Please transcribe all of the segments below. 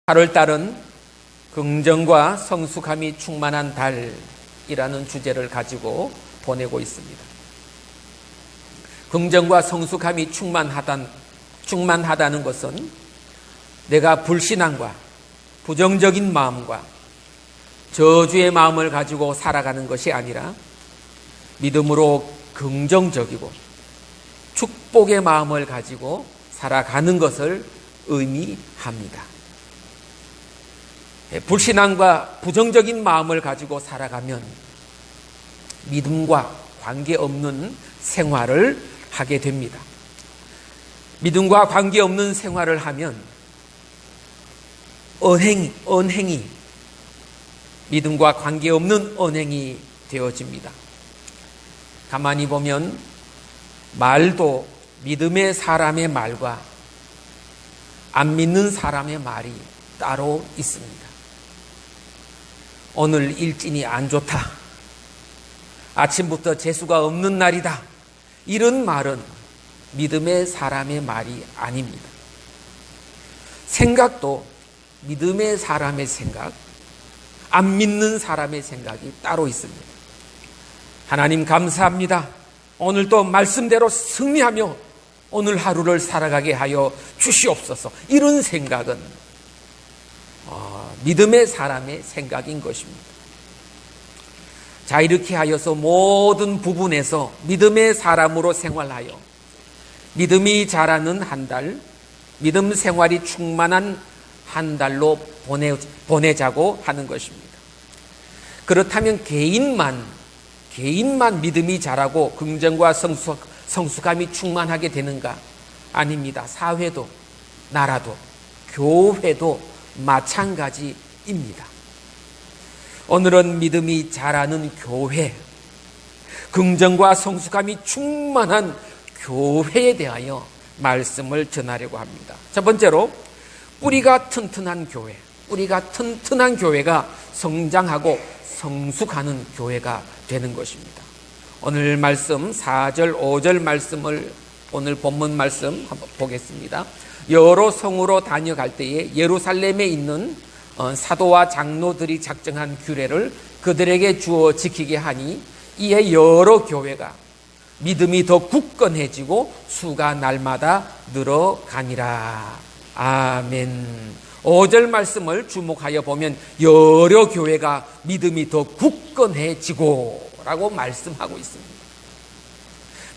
8월달은 긍정과 성숙함이 충만한 달이라는 주제를 가지고 보내고 있습니다. 긍정과 성숙함이 충만하다는 것은 내가 불신앙과 부정적인 마음과 저주의 마음을 가지고 살아가는 것이 아니라 믿음으로 긍정적이고 축복의 마음을 가지고 살아가는 것을 의미합니다. 불신앙과 부정적인 마음을 가지고 살아가면 믿음과 관계없는 생활을 하게 됩니다. 믿음과 관계없는 생활을 하면 언행이 믿음과 관계없는 언행이 되어집니다. 가만히 보면 말도 믿음의 사람의 말과 안 믿는 사람의 말이 따로 있습니다. 오늘 일진이 안 좋다. 아침부터 재수가 없는 날이다. 이런 말은 믿음의 사람의 말이 아닙니다. 생각도 믿음의 사람의 생각, 안 믿는 사람의 생각이 따로 있습니다. 하나님 감사합니다. 오늘도 말씀대로 승리하며 오늘 하루를 살아가게 하여 주시옵소서. 이런 생각은 믿음의 사람의 생각인 것입니다. 자, 이렇게 하여서 모든 부분에서 믿음의 사람으로 생활하여 믿음이 자라는 한 달, 믿음 생활이 충만한 한 달로 보내자고 하는 것입니다. 그렇다면 개인만 믿음이 자라고 긍정과 성숙함이 충만하게 되는가? 아닙니다. 사회도, 나라도, 교회도 마찬가지입니다. 오늘은 믿음이 자라는 교회, 긍정과 성숙함이 충만한 교회에 대하여 말씀을 전하려고 합니다. 첫 번째로 뿌리가 튼튼한 교회, 뿌리가 튼튼한 교회가 성장하고 성숙하는 교회가 되는 것입니다. 오늘 말씀 4절 5절 말씀을 오늘 본문 말씀 한번 보겠습니다. 여러 성으로 다녀갈 때에 예루살렘에 있는 사도와 장로들이 작정한 규례를 그들에게 주어 지키게 하니 이에 여러 교회가 믿음이 더 굳건해지고 수가 날마다 늘어가니라. 아멘. 5절 말씀을 주목하여 보면 여러 교회가 믿음이 더 굳건해지고 라고 말씀하고 있습니다.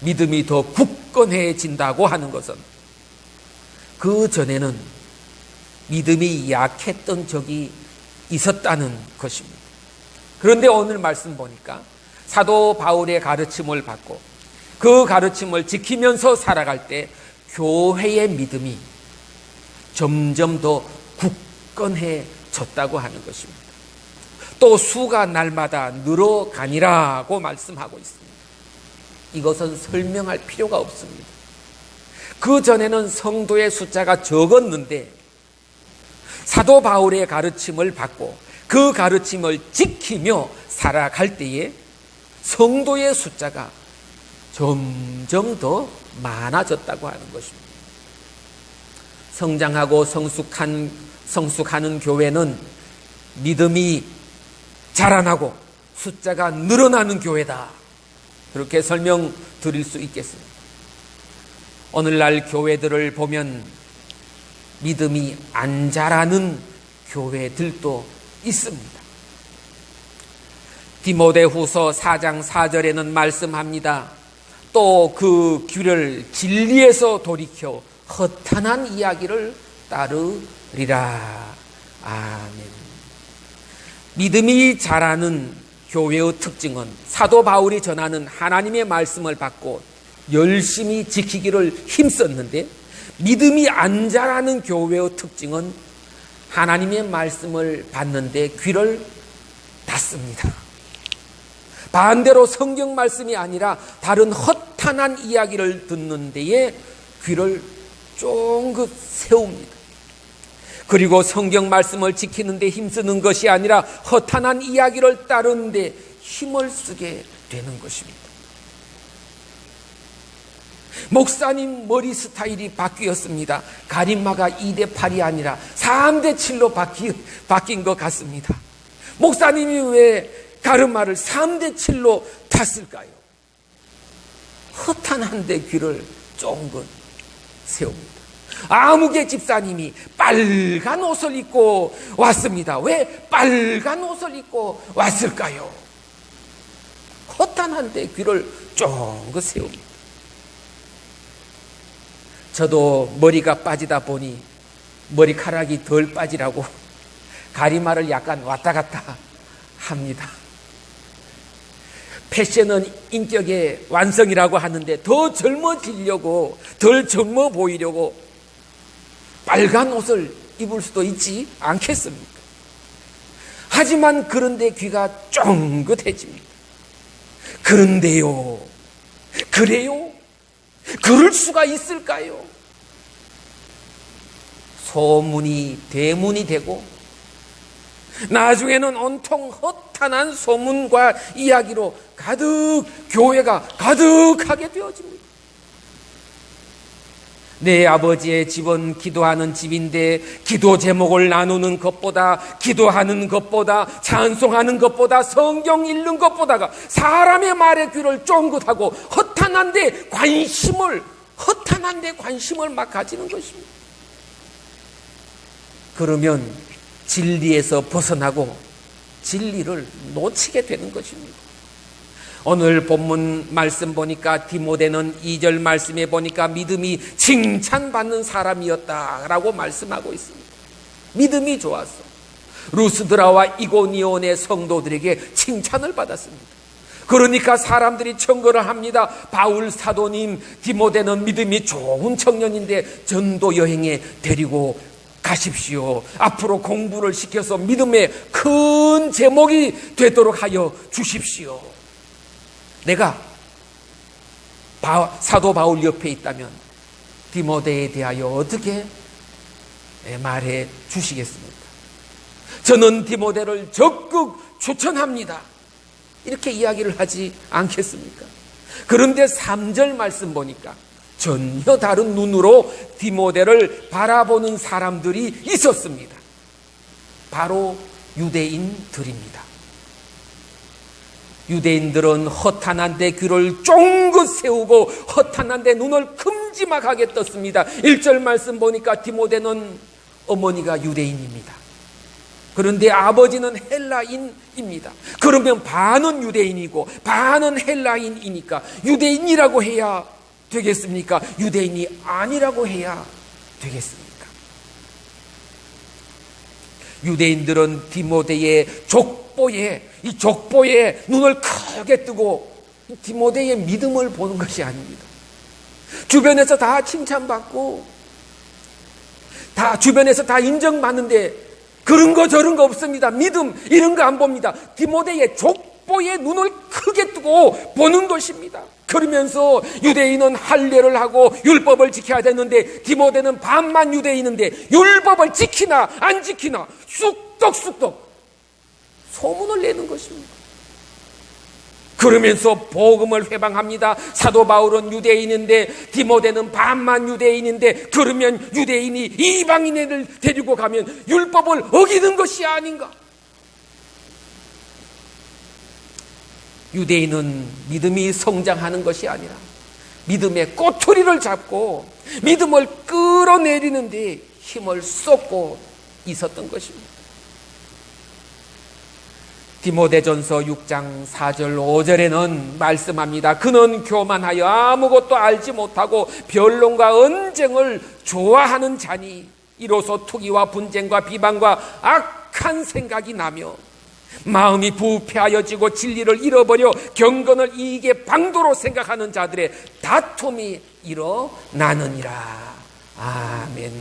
믿음이 더 굳건해진다고 하는 것은 그 전에는 믿음이 약했던 적이 있었다는 것입니다. 그런데 오늘 말씀 보니까 사도 바울의 가르침을 받고 그 가르침을 지키면서 살아갈 때 교회의 믿음이 점점 더 굳건해졌다고 하는 것입니다. 또 수가 날마다 늘어가니라고 말씀하고 있습니다. 이것은 설명할 필요가 없습니다. 그 전에는 성도의 숫자가 적었는데 사도 바울의 가르침을 받고 그 가르침을 지키며 살아갈 때에 성도의 숫자가 점점 더 많아졌다고 하는 것입니다. 성장하고 성숙하는 교회는 믿음이 자라나고 숫자가 늘어나는 교회다. 그렇게 설명드릴 수 있겠습니다. 오늘날 교회들을 보면 믿음이 안 자라는 교회들도 있습니다. 디모데후서 4장 4절에는 말씀합니다. 또 그 귀를 진리에서 돌이켜 허탄한 이야기를 따르리라. 아멘. 믿음이 자라는 교회의 특징은 사도 바울이 전하는 하나님의 말씀을 받고 열심히 지키기를 힘썼는데, 믿음이 안 자라는 교회의 특징은 하나님의 말씀을 받는데 귀를 닫습니다. 반대로 성경 말씀이 아니라 다른 허탄한 이야기를 듣는 데에 귀를 쫑긋 세웁니다. 그리고 성경 말씀을 지키는 데 힘쓰는 것이 아니라 허탄한 이야기를 따르는 데 힘을 쓰게 되는 것입니다. 목사님 머리 스타일이 바뀌었습니다. 가림마가 2대8이 아니라 3대7로 바뀐 것 같습니다. 목사님이 왜 가르마를 3대7로 탔을까요? 허탄한데 귀를 쫑긋 세웁니다. 아무개 집사님이 빨간 옷을 입고 왔습니다. 왜 빨간 옷을 입고 왔을까요? 허탄한데 귀를 쫑긋 세웁니다. 저도 머리가 빠지다 보니 머리카락이 덜 빠지라고 가리마를 약간 왔다 갔다 합니다. 패션은 인격의 완성이라고 하는데 더 젊어지려고, 덜 젊어 보이려고 빨간 옷을 입을 수도 있지 않겠습니까? 하지만 그런데 귀가 쫑긋해집니다. 그런데요, 그래요? 그럴 수가 있을까요? 소문이 대문이 되고 나중에는 온통 허탄한 소문과 이야기로 교회가 가득하게 되어집니다. 내 아버지의 집은 기도하는 집인데 기도 제목을 나누는 것보다, 기도하는 것보다, 찬송하는 것보다, 성경 읽는 것보다가 사람의 말에 귀를 쫑긋하고 허탄한데 관심을 막 가지는 것입니다. 그러면 진리에서 벗어나고 진리를 놓치게 되는 것입니다. 오늘 본문 말씀 보니까 디모데는 2절 말씀에 보니까 믿음이 칭찬받는 사람이었다라고 말씀하고 있습니다. 믿음이 좋았어. 루스드라와 이고니온의 성도들에게 칭찬을 받았습니다. 그러니까 사람들이 청거를 합니다. 바울 사도님, 디모데는 믿음이 좋은 청년인데 전도 여행에 데리고 가십시오. 앞으로 공부를 시켜서 믿음의 큰 제목이 되도록 하여 주십시오. 내가 사도 바울 옆에 있다면 디모데에 대하여 어떻게 말해 주시겠습니까? 저는 디모데를 적극 추천합니다. 이렇게 이야기를 하지 않겠습니까? 그런데 3절 말씀 보니까 전혀 다른 눈으로 디모데를 바라보는 사람들이 있었습니다. 바로 유대인들입니다. 유대인들은 허탄한데 귀를 쫑긋 세우고 허탄한데 눈을 큼지막하게 떴습니다. 1절 말씀 보니까 디모데는 어머니가 유대인입니다. 그런데 아버지는 헬라인입니다. 그러면 반은 유대인이고 반은 헬라인이니까 유대인이라고 해야 되겠습니까? 유대인이 아니라고 해야 되겠습니까? 유대인들은 디모데의 족보에 눈을 크게 뜨고 디모데의 믿음을 보는 것이 아닙니다. 주변에서 다 칭찬받고 주변에서 다 인정받는데 그런 거 저런 거 없습니다. 믿음 이런 거 안 봅니다. 디모데의 족보에 눈을 크게 뜨고 보는 것입니다. 그러면서 유대인은 할례를 하고 율법을 지켜야 되는데 디모데는 반만 유대인인데 율법을 지키나 안 지키나 쑥덕쑥덕 소문을 내는 것입니다. 그러면서 복음을 회방합니다. 사도 바울은 유대인인데 디모데는 반만 유대인인데 그러면 유대인이 이방인을 데리고 가면 율법을 어기는 것이 아닌가? 유대인은 믿음이 성장하는 것이 아니라 믿음의 꼬투리를 잡고 믿음을 끌어내리는 데 힘을 쏟고 있었던 것입니다. 디모데전서 6장 4절 5절에는 말씀합니다. 그는 교만하여 아무것도 알지 못하고 변론과 언쟁을 좋아하는 자니 이로써 투기와 분쟁과 비방과 악한 생각이 나며 마음이 부패하여지고 진리를 잃어버려 경건을 이익의 방도로 생각하는 자들의 다툼이 일어나느니라. 아멘.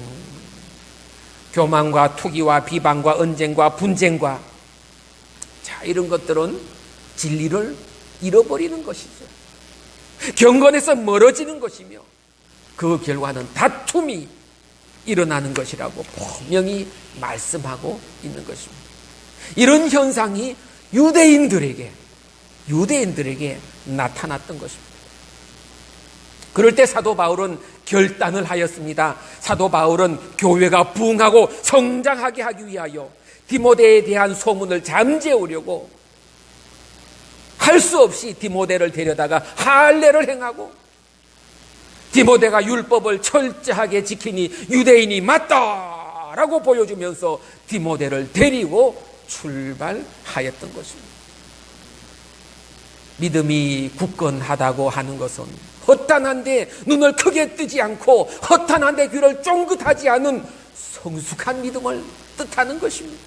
교만과 투기와 비방과 언쟁과 분쟁과 이런 것들은 진리를 잃어버리는 것이죠. 경건에서 멀어지는 것이며 그 결과는 다툼이 일어나는 것이라고 분명히 말씀하고 있는 것입니다. 이런 현상이 유대인들에게 나타났던 것입니다. 그럴 때 사도 바울은 결단을 하였습니다. 사도 바울은 교회가 부흥하고 성장하게 하기 위하여 디모데에 대한 소문을 잠재우려고 할 수 없이 디모데를 데려다가 할례를 행하고, 디모데가 율법을 철저하게 지키니 유대인이 맞다라고 보여주면서 디모데를 데리고 출발하였던 것입니다. 믿음이 굳건하다고 하는 것은 허탄한데 눈을 크게 뜨지 않고 허탄한데 귀를 쫑긋하지 않은 성숙한 믿음을 뜻하는 것입니다.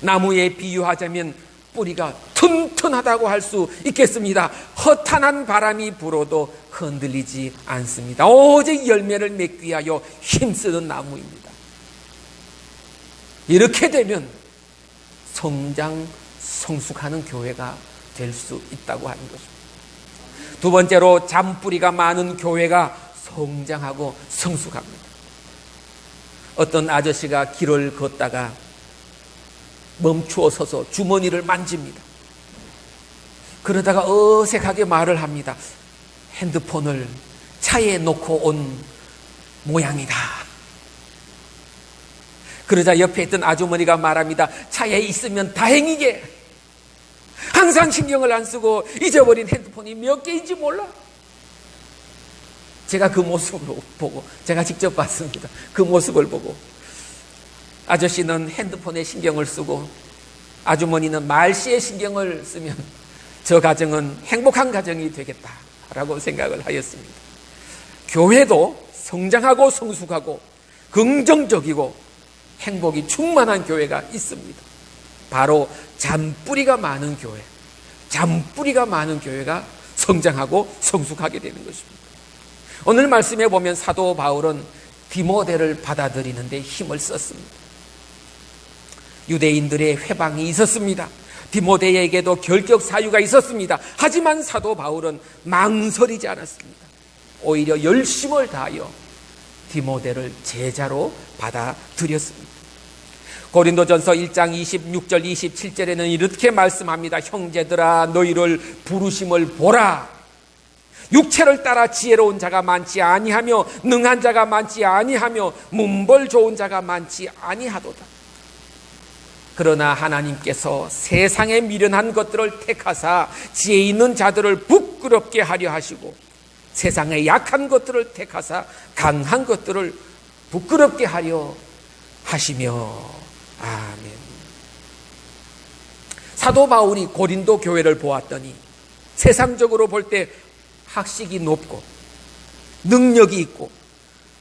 나무에 비유하자면 뿌리가 튼튼하다고 할 수 있겠습니다. 허탄한 바람이 불어도 흔들리지 않습니다. 오직 열매를 맺기 위하여 힘쓰는 나무입니다. 이렇게 되면 성숙하는 교회가 될 수 있다고 하는 것입니다. 두 번째로, 잔뿌리가 많은 교회가 성장하고 성숙합니다. 어떤 아저씨가 길을 걷다가 멈추어 서서 주머니를 만집니다. 그러다가 어색하게 말을 합니다. 핸드폰을 차에 놓고 온 모양이다. 그러자 옆에 있던 아주머니가 말합니다. 차에 있으면 다행이게. 항상 신경을 안 쓰고 잊어버린 핸드폰이 몇 개인지 몰라. 제가 그 모습을 보고, 제가 직접 봤습니다. 그 모습을 보고 아저씨는 핸드폰에 신경을 쓰고 아주머니는 말씨에 신경을 쓰면 저 가정은 행복한 가정이 되겠다라고 생각을 하였습니다. 교회도 성장하고 성숙하고 긍정적이고 행복이 충만한 교회가 있습니다. 바로 잔뿌리가 많은 교회, 잔뿌리가 많은 교회가 성장하고 성숙하게 되는 것입니다. 오늘 말씀에 보면 사도 바울은 디모데를 받아들이는데 힘을 썼습니다. 유대인들의 회방이 있었습니다. 디모데에게도 결격 사유가 있었습니다. 하지만 사도 바울은 망설이지 않았습니다. 오히려 열심을 다하여 디모데를 제자로 받아들였습니다. 고린도전서 1장 26절 27절에는 이렇게 말씀합니다. 형제들아, 너희를 부르심을 보라. 육체를 따라 지혜로운 자가 많지 아니하며 능한 자가 많지 아니하며 문벌 좋은 자가 많지 아니하도다. 그러나 하나님께서 세상에 미련한 것들을 택하사 지혜 있는 자들을 부끄럽게 하려 하시고 세상에 약한 것들을 택하사 강한 것들을 부끄럽게 하려 하시며. 아멘. 사도 바울이 고린도 교회를 보았더니 세상적으로 볼 때 학식이 높고 능력이 있고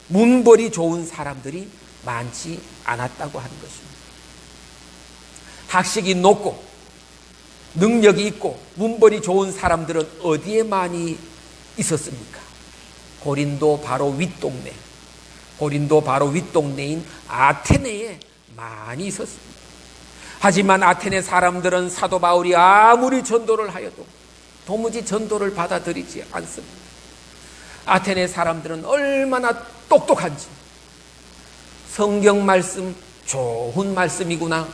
문벌이 좋은 사람들이 많지 않았다고 하는 것입니다. 학식이 높고 능력이 있고 문벌이 좋은 사람들은 어디에 많이 있었습니까? 고린도 바로 윗동네, 고린도 바로 윗동네인 아테네에 많이 있었습니다. 하지만 아테네 사람들은 사도 바울이 아무리 전도를 하여도 도무지 전도를 받아들이지 않습니다. 아테네 사람들은 얼마나 똑똑한지, 성경 말씀 좋은 말씀이구나,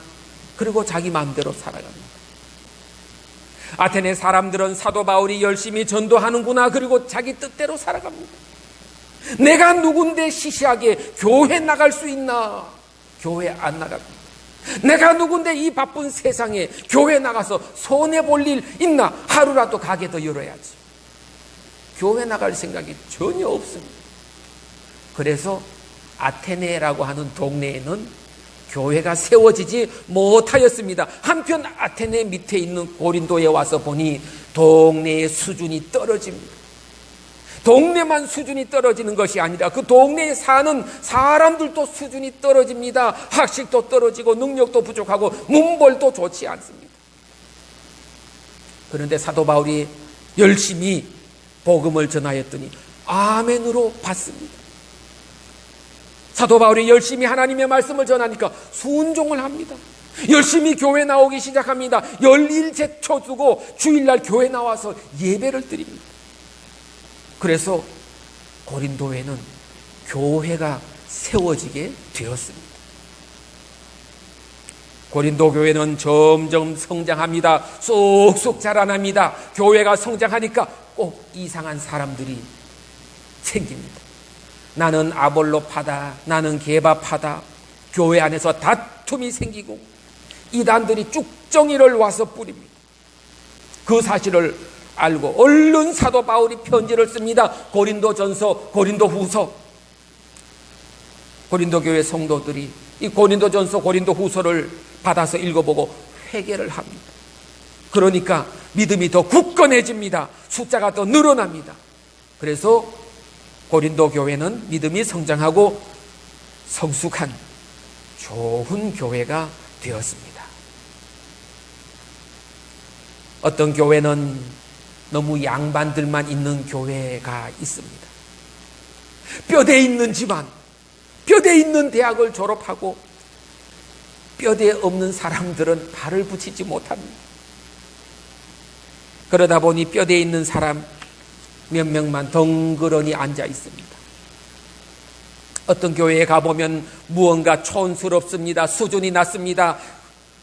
그리고 자기 마음대로 살아갑니다. 아테네 사람들은 사도 바울이 열심히 전도하는구나, 그리고 자기 뜻대로 살아갑니다. 내가 누군데 시시하게 교회 나갈 수 있나? 교회 안 나갑니다. 내가 누군데 이 바쁜 세상에 교회 나가서 손해볼 일 있나? 하루라도 가게 더 열어야지. 교회 나갈 생각이 전혀 없습니다. 그래서 아테네라고 하는 동네에는 교회가 세워지지 못하였습니다. 한편 아테네 밑에 있는 고린도에 와서 보니 동네의 수준이 떨어집니다. 동네만 수준이 떨어지는 것이 아니라 그 동네에 사는 사람들도 수준이 떨어집니다. 학식도 떨어지고 능력도 부족하고 문벌도 좋지 않습니다. 그런데 사도 바울이 열심히 복음을 전하였더니 아멘으로 받습니다. 사도 바울이 열심히 하나님의 말씀을 전하니까 순종을 합니다. 열심히 교회 나오기 시작합니다. 열일제초 두고 주일날 교회 나와서 예배를 드립니다. 그래서 고린도에는 교회가 세워지게 되었습니다. 고린도 교회는 점점 성장합니다. 쑥쑥 자라납니다. 교회가 성장하니까 꼭 이상한 사람들이 생깁니다. 나는 아볼로파다, 나는 게바파다. 교회 안에서 다툼이 생기고 이단들이 쭉정이를 와서 뿌립니다. 그 사실을 알고 얼른 사도 바울이 편지를 씁니다. 고린도전서, 고린도후서. 고린도 교회 성도들이 이 고린도전서, 고린도후서를 받아서 읽어보고 회개를 합니다. 그러니까 믿음이 더 굳건해집니다. 숫자가 더 늘어납니다. 그래서 고린도 교회는 믿음이 성장하고 성숙한 좋은 교회가 되었습니다. 어떤 교회는 너무 양반들만 있는 교회가 있습니다. 뼈대 있는 집안, 뼈대 있는 대학을 졸업하고 뼈대 없는 사람들은 발을 붙이지 못합니다. 그러다 보니 뼈대 있는 사람 몇 명만 덩그러니 앉아 있습니다. 어떤 교회에 가보면 무언가 촌스럽습니다. 수준이 낮습니다.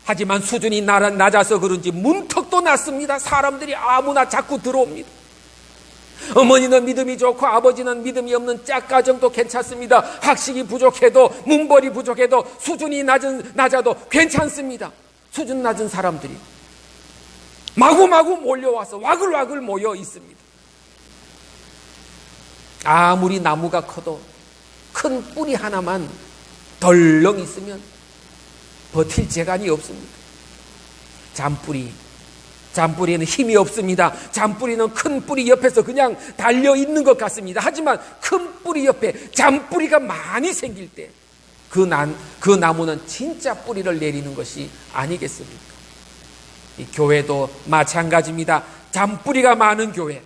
하지만 수준이 낮아서 그런지 문턱도 낮습니다. 사람들이 아무나 자꾸 들어옵니다. 어머니는 믿음이 좋고 아버지는 믿음이 없는 짝가정도 괜찮습니다. 학식이 부족해도 문벌이 부족해도 수준이 낮아도 괜찮습니다. 수준 낮은 사람들이 마구마구 몰려와서 와글와글 모여 있습니다. 아무리 나무가 커도 큰 뿌리 하나만 덜렁 있으면 버틸 재간이 없습니다. 잔뿌리에는 힘이 없습니다. 잔뿌리는 큰 뿌리 옆에서 그냥 달려있는 것 같습니다. 하지만 큰 뿌리 옆에 잔뿌리가 많이 생길 때 그 나무는 진짜 뿌리를 내리는 것이 아니겠습니까? 이 교회도 마찬가지입니다. 잔뿌리가 많은 교회,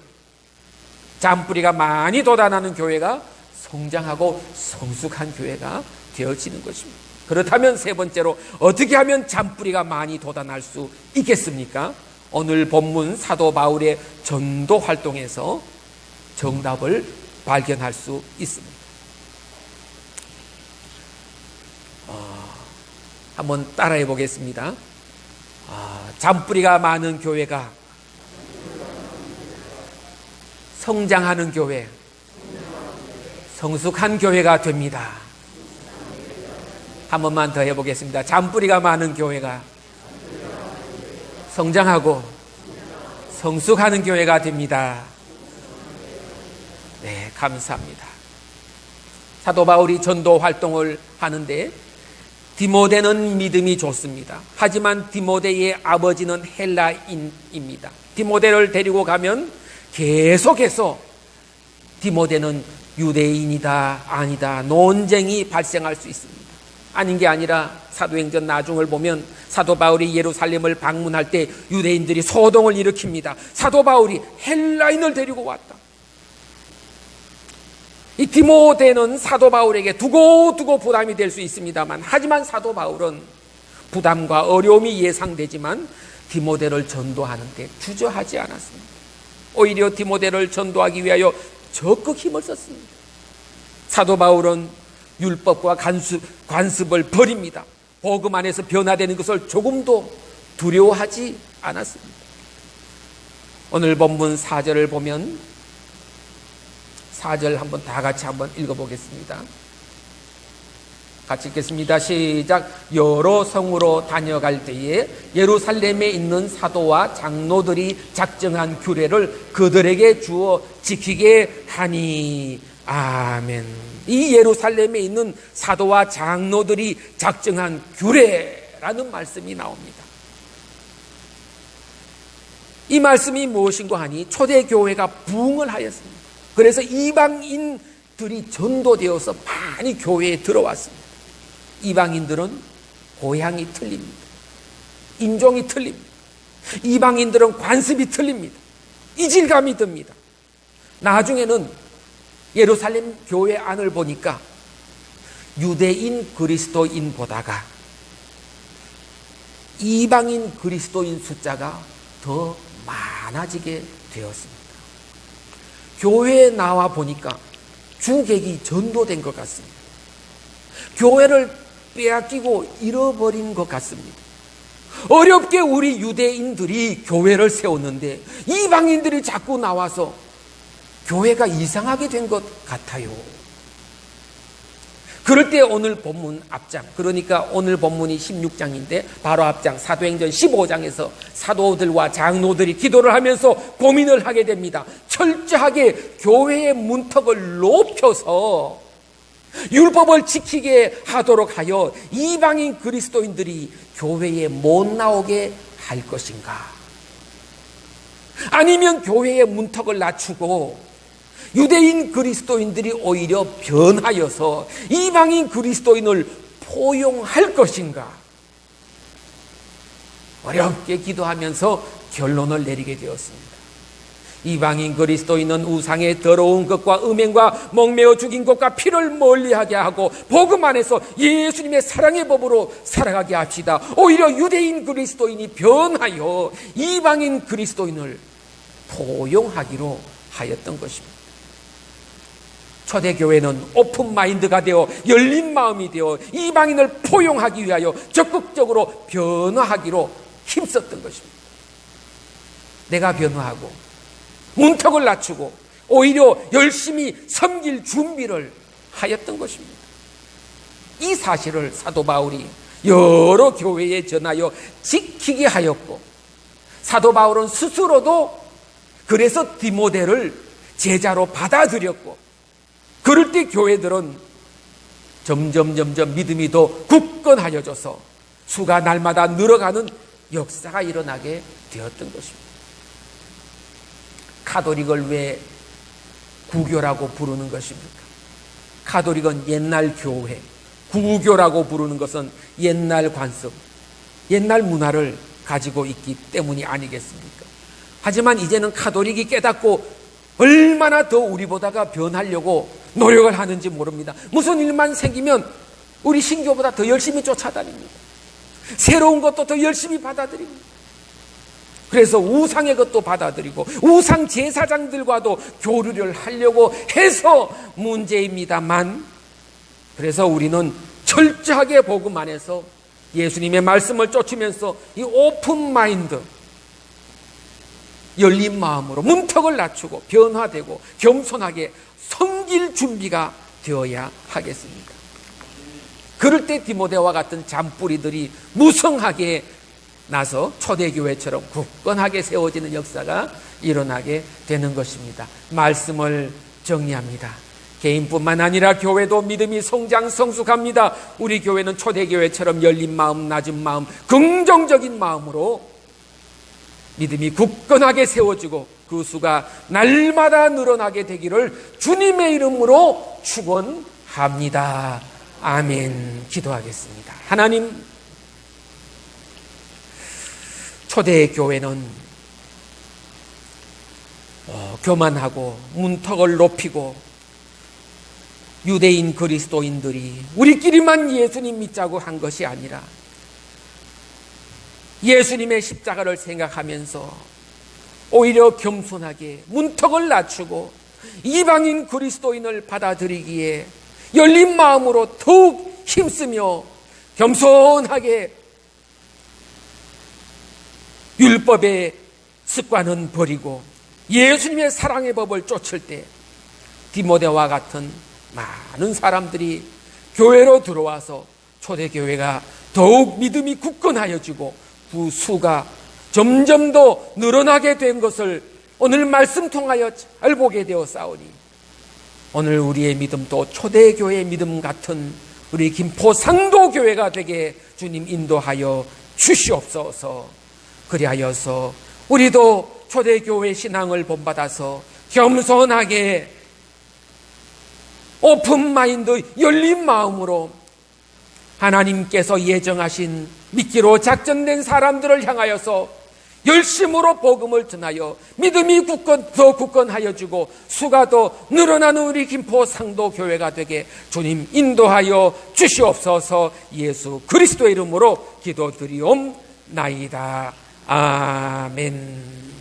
잔뿌리가 많이 돋아나는 교회가 성장하고 성숙한 교회가 되어지는 것입니다. 그렇다면 세 번째로 어떻게 하면 잔뿌리가 많이 돋아날 수 있겠습니까? 오늘 본문 사도 바울의 전도 활동에서 정답을 발견할 수 있습니다. 한번 따라해 보겠습니다. 잔뿌리가 많은 교회가 성장하는 교회, 성숙한 교회가 됩니다. 한 번만 더 해보겠습니다. 잔뿌리가 많은 교회가 성장하고 성숙하는 교회가 됩니다. 네, 감사합니다. 사도 바울이 전도 활동을 하는데 디모데는 믿음이 좋습니다. 하지만 디모데의 아버지는 헬라인입니다. 디모데를 데리고 가면 계속해서 디모데는 유대인이다 아니다 논쟁이 발생할 수 있습니다. 아닌 게 아니라 사도행전 나중을 보면 사도 바울이 예루살렘을 방문할 때 유대인들이 소동을 일으킵니다. 사도 바울이 헬라인을 데리고 왔다. 이 디모데는 사도 바울에게 두고 부담이 될 수 있습니다만, 하지만 사도 바울은 부담과 어려움이 예상되지만 디모데를 전도하는데 주저하지 않았습니다. 오히려 디모데를 전도하기 위하여 적극 힘을 썼습니다. 사도 바울은 율법과 관습을 버립니다. 복음 안에서 변화되는 것을 조금도 두려워하지 않았습니다. 오늘 본문 4절을 보면 4절 한번 다 같이 한번 읽어보겠습니다. 같이 읽겠습니다. 시작. 여러 성으로 다녀갈 때에 예루살렘에 있는 사도와 장로들이 작정한 규례를 그들에게 주어 지키게 하니. 아멘. 이 예루살렘에 있는 사도와 장로들이 작정한 규례라는 말씀이 나옵니다. 이 말씀이 무엇인가 하니 초대교회가 부흥을 하였습니다. 그래서 이방인들이 전도되어서 많이 교회에 들어왔습니다. 이방인들은 고향이 틀립니다. 인종이 틀립니다. 이방인들은 관습이 틀립니다. 이질감이 듭니다. 나중에는 예루살렘 교회 안을 보니까 유대인 그리스도인보다가 이방인 그리스도인 숫자가 더 많아지게 되었습니다. 교회에 나와 보니까 주객이 전도된 것 같습니다. 교회를 빼앗기고 잃어버린 것 같습니다. 어렵게 우리 유대인들이 교회를 세웠는데 이방인들이 자꾸 나와서 교회가 이상하게 된 것 같아요. 그럴 때 오늘 본문 앞장, 그러니까 오늘 본문이 16장인데 바로 앞장 사도행전 15장에서 사도들과 장로들이 기도를 하면서 고민을 하게 됩니다. 철저하게 교회의 문턱을 높여서 율법을 지키게 하도록 하여 이방인 그리스도인들이 교회에 못 나오게 할 것인가? 아니면 교회의 문턱을 낮추고 유대인 그리스도인들이 오히려 변하여서 이방인 그리스도인을 포용할 것인가? 어렵게 기도하면서 결론을 내리게 되었습니다. 이방인 그리스도인은 우상의 더러운 것과 음행과 목매어 죽인 것과 피를 멀리하게 하고 복음 안에서 예수님의 사랑의 법으로 살아가게 합시다. 오히려 유대인 그리스도인이 변하여 이방인 그리스도인을 포용하기로 하였던 것입니다. 초대교회는 오픈마인드가 되어 열린 마음이 되어 이방인을 포용하기 위하여 적극적으로 변화하기로 힘썼던 것입니다. 내가 변화하고 문턱을 낮추고 오히려 열심히 섬길 준비를 하였던 것입니다. 이 사실을 사도 바울이 여러 교회에 전하여 지키게 하였고, 사도 바울은 스스로도 그래서 디모데를 제자로 받아들였고, 그럴 때 교회들은 점점 믿음이 더 굳건하여져서 수가 날마다 늘어가는 역사가 일어나게 되었던 것입니다. 카톨릭을 왜 구교라고 부르는 것입니까? 카톨릭은 옛날 교회, 구교라고 부르는 것은 옛날 관습, 옛날 문화를 가지고 있기 때문이 아니겠습니까? 하지만 이제는 카톨릭이 깨닫고 얼마나 더 우리보다가 변하려고 노력을 하는지 모릅니다. 무슨 일만 생기면 우리 신교보다 더 열심히 쫓아다닙니다. 새로운 것도 더 열심히 받아들입니다. 그래서 우상의 것도 받아들이고 우상 제사장들과도 교류를 하려고 해서 문제입니다만, 그래서 우리는 철저하게 복음 안에서 예수님의 말씀을 쫓으면서 이 오픈 마인드, 열린 마음으로 문턱을 낮추고 변화되고 겸손하게 섬길 준비가 되어야 하겠습니다. 그럴 때 디모데와 같은 잔뿌리들이 무성하게 나서 초대교회처럼 굳건하게 세워지는 역사가 일어나게 되는 것입니다. 말씀을 정리합니다. 개인뿐만 아니라 교회도 믿음이 성장 성숙합니다. 우리 교회는 초대교회처럼 열린 마음, 낮은 마음, 긍정적인 마음으로 믿음이 굳건하게 세워지고 그 수가 날마다 늘어나게 되기를 주님의 이름으로 축원합니다. 아멘. 기도하겠습니다. 하나님, 초대교회는 교만하고 문턱을 높이고 유대인 그리스도인들이 우리끼리만 예수님 믿자고 한 것이 아니라 예수님의 십자가를 생각하면서 오히려 겸손하게 문턱을 낮추고 이방인 그리스도인을 받아들이기에 열린 마음으로 더욱 힘쓰며 겸손하게 율법의 습관은 버리고 예수님의 사랑의 법을 쫓을 때 디모데와 같은 많은 사람들이 교회로 들어와서 초대교회가 더욱 믿음이 굳건하여지고 그 수가 점점 더 늘어나게 된 것을 오늘 말씀 통하여 잘 보게 되었사오니, 오늘 우리의 믿음도 초대교회의 믿음 같은 우리 김포 상도교회가 되게 주님 인도하여 주시옵소서. 그리하여서 우리도 초대교회 신앙을 본받아서 겸손하게 오픈마인드, 열린 마음으로 하나님께서 예정하신 믿기로 작정된 사람들을 향하여서 열심으로 복음을 전하여 믿음이 더 굳건하여지고 수가 더 늘어나는 우리 김포 상도교회가 되게 주님 인도하여 주시옵소서. 예수 그리스도의 이름으로 기도드리옵나이다. 아멘.